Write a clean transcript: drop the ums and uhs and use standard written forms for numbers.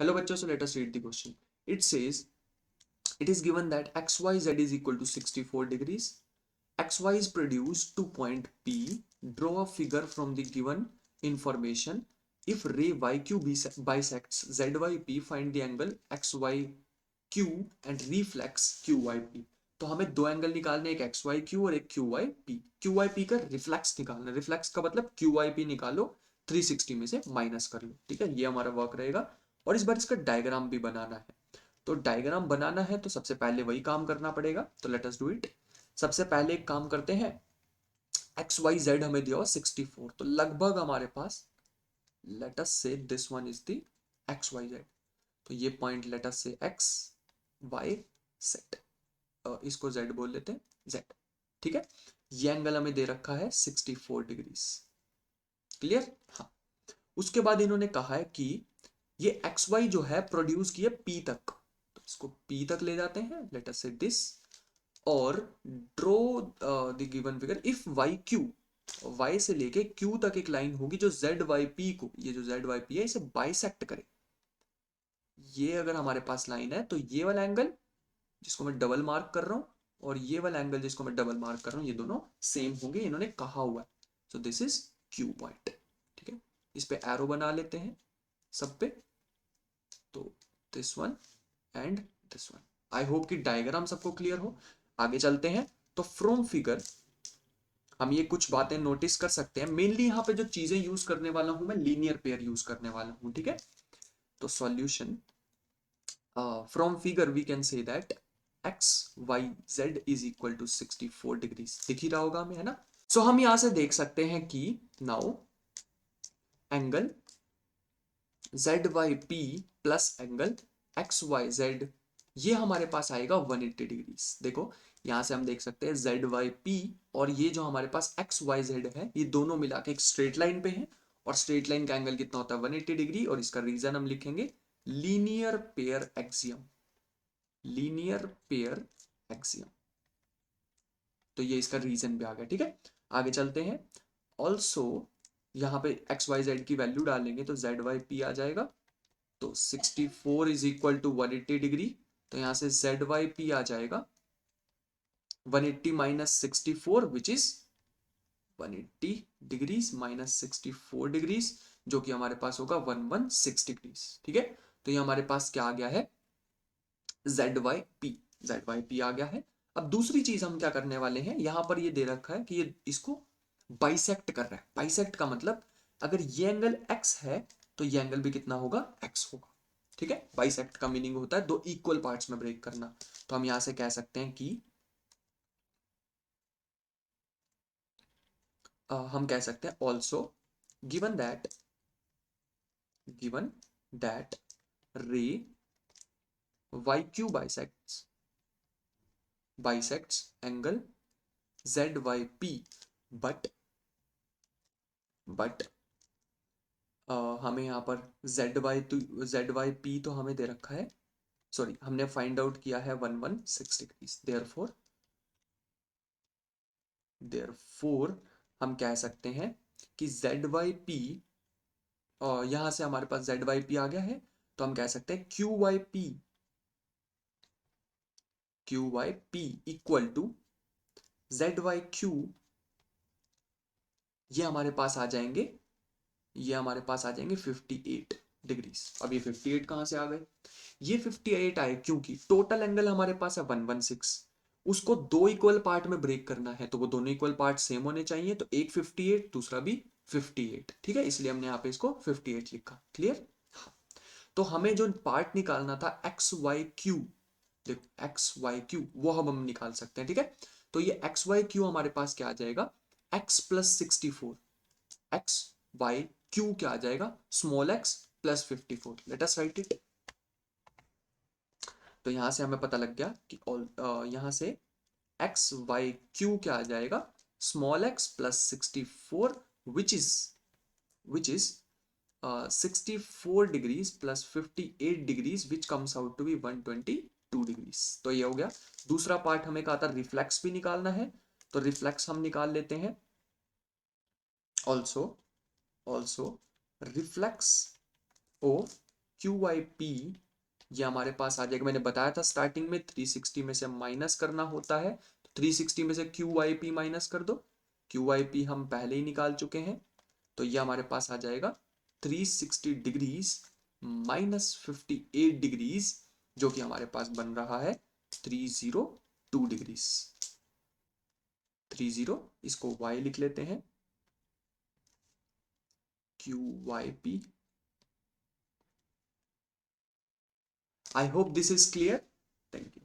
Hello bachcho, so let us read the question. It says it is given that xyz is equal to 64 degrees. Xy is produced to point P. Draw a figure from the given information. If ray yq bisects zyp, find the angle xyq and reflex qyp. तो हमें दो angle निकालने, एक x Y Q और एक Q Y P. Q Y P का reflex निकालना. Reflex का मतलब क्यू वाई पी निकालो, 360 में से माइनस कर लो. ठीक है, ये हमारा वर्क रहेगा. और इस बार इसका डायग्राम भी बनाना है. तो डायग्राम बनाना है तो सबसे पहले वही काम करना पड़ेगा. तो लेट अस डू इट. सबसे पहले एक काम करते हैं. एक्स वाई जेड हमें दिया हुआ 64, तो लगभग हमारे पास let us say this one is the X Y Z. तो ये point let us say X Y set, इसको जेड बोल लेते हैं, जेड. ठीक है, ये एंगल हमें दे रखा है 64 डिग्रीज. क्लियर? हाँ. उसके बाद इन्होंने कहा है कि ये एक्स वाई जो है प्रोड्यूस किया पी तक, तो इसको पी तक ले जाते हैं. Late us say this. और draw the given figure. If Y Q, Y से लेके क्यू तक एक लाइन होगी जो जेड वाई पी को, ये जो जेड वाई पी है इसे बाइसेक्ट करे. ये अगर हमारे पास लाइन है तो ये वाला एंगल जिसको मैं डबल मार्क कर रहा हूं और ये वाला एंगल जिसको मैं डबल मार्क कर रहा हूं, ये दोनों सेम होंगे, इन्होंने कहा हुआ है. So this is Q point. ठीक है, इस पे एरो बना लेते हैं सब पे. तो this one and this one. I hope कि डायग्राम सबको क्लियर हो. आगे चलते हैं. तो फ्रॉम फिगर हम ये कुछ बातें नोटिस कर सकते हैं. मेनली यहाँ पे जो चीजें यूज करने वाला हूं मैं, लीनियर पेयर यूज करने वाला हूं. ठीक है, तो solution from figure we can say that X Y Z is equal to 64 degrees. दिख ही रहा होगा हमें, है ना. सो हम यहां से देख सकते हैं कि now angle Z Y P plus angle X Y Z, ये हमारे पास आएगा 180 डिग्रीज. देखो यहां से हम देख सकते हैं जेड वाई पी और ये जो हमारे पास एक्स वाई जेड है, ये दोनों मिला के एक स्ट्रेट लाइन पे हैं. और स्ट्रेट लाइन का एंगल कितना होता है? 180 डिग्री. और इसका रीजन हम लिखेंगे linear pair axiom. Linear pair axiom. तो ये इसका रीजन भी आ गया. ठीक है, आगे चलते हैं. ऑल्सो यहाँ पे एक्स वाई जेड की वैल्यू डालेंगे तो जेड वाई पी आ जाएगा. तो 64 इज इक्वल टू 180 डिग्री. तो यहां से जेड वाई पी आ जाएगा 180 minus 64 which is 180 degrees minus 64 degrees, जो कि हमारे पास होगा 116 डिग्रीज. ठीक है, तो ये हमारे पास क्या आ गया है? Z Y P. Z Y P आ गया है. अब दूसरी चीज हम क्या करने वाले हैं, यहां पर ये दे रखा है कि ये इसको बाइसेक्ट कर रहा है. बाइसेक्ट का मतलब अगर ये एंगल x है तो ये एंगल भी कितना होगा? x होगा. ठीक है, बाइसेक्ट का मीनिंग होता है दो इक्वल पार्ट्स में ब्रेक करना. तो हम यहां से कह सकते हैं कि हम कह सकते हैं also given that ray Y Q bisects angle Z Y P. But हमें यहाँ पर जेड वाई पी तो हमें दे रखा है, सॉरी हमने फाइंड आउट किया है 116 डिग्रीज. देयरफॉर हम कह सकते हैं कि जेड वाई पी, और यहां से हमारे पास जेड वाई पी आ गया है, तो हम कह सकते हैं Q Y P equal to Z Y Q. ये हमारे पास आ जाएंगे, 58 डिग्रीज. अब ये 58 कहां से आ गए? ये 58 आए क्योंकि टोटल एंगल हमारे पास है 116. उसको दो इक्वल पार्ट में ब्रेक करना है तो वो दोनों इक्वल पार्ट सेम होने चाहिए. तो एक 58, दूसरा भी 58. ठीक है, इसलिए हमने यहाँ पे इसको 58 लिखा. क्लियर? हाँ. तो हमें जो पार्ट निकालना था एक्स वाई क्यू, देखो एक्स वाई क्यू वो हम निकाल सकते हैं. ठीक है, तो ये एक्स वाई क्यू हमारे पास क्या आ जाएगा? X plus 64. X Y Q क्या आ जाएगा? Small X plus 54. Let us write it. तो यहां से हमें पता लग गया कि यहां से एक्स वाई क्यू क्या आ जाएगा? Small X plus 64 which is 64 degrees plus 58 degrees which comes out to be 122 degrees. तो ये हो गया. दूसरा पार्ट हमें कहा था रिफ्लेक्स भी निकालना है, तो रिफ्लेक्स हम निकाल लेते हैं. Also reflex of Q Y P ये हमारे पास आ जाएगा। मैंने बताया था स्टार्टिंग में 360 में से माइनस करना होता है, तो 360 में से क्यू वाई पी माइनस कर दो। क्यू वाई पी हम पहले ही निकाल चुके हैं, तो ये हमारे पास आ जाएगा 360 डिग्रीज माइनस 58 डिग्रीज, जो कि हमारे पास बन रहा है 302 डिग्रीज। 30, इसको y लिख लेते हैं, Q Y P. I hope this is clear. Thank you.